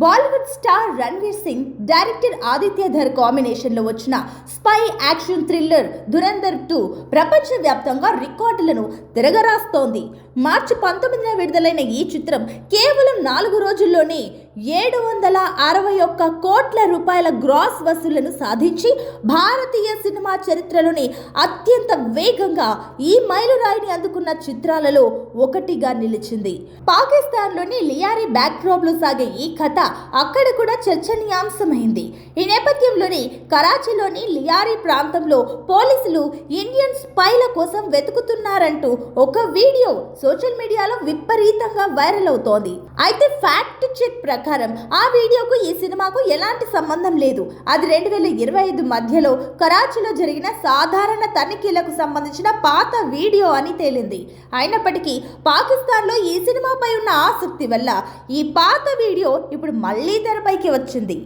Bollywood star Ranveer Singh, director Aditya Dhar కాంబినేషన్లో వచ్చిన spy action thriller Dhurandhar 2 ప్రపంచవ్యాప్తంగా రికార్డులను తిరగరాస్తోంది. మార్చి 19న విడుదలైన ఈ చిత్రం కేవలం 4 రోజుల్లోనే 761 కోట్ల రూపాయల గ్రాస్ వసూళ్లను సాధించి భారతీయ సినిమా చరిత్రలోని అత్యంత వేగంగా ఈ మైలురాయిని అందుకున్న చిత్రాలలో ఒకటిగా నిలిచింది. పాకిస్తాన్లోని లియారీ బ్యాక్డ్రాప్లో సాగే ఈ కథ అక్కడ కూడా చర్చనీయాంశమైంది. ఈ నేపథ్యంలోని కరాచీలోని లియారీ ప్రాంతంలో పోలీసులు ఇండియన్ స్పైల కోసం వెతుకుతున్నారంటూ ఒక వీడియో సోషల్ మీడియాలో విపరీతంగా వైరల్ అవుతోంది. అయితే ఫ్యాక్ట్ చెక్ ప్రకారం ఆ వీడియోకు ఈ సినిమాకు ఎలాంటి సంబంధం లేదు. అది 2025 మధ్యలో కరాచీలో జరిగిన సాధారణ తనిఖీలకు సంబంధించిన పాత వీడియో అని తేలింది. అయినప్పటికీ పాకిస్తాన్లో ఈ సినిమాపై ఉన్న ఆసక్తి వల్ల ఈ పాత వీడియో ఇప్పుడు మళ్ళీ తెరపైకి వచ్చింది.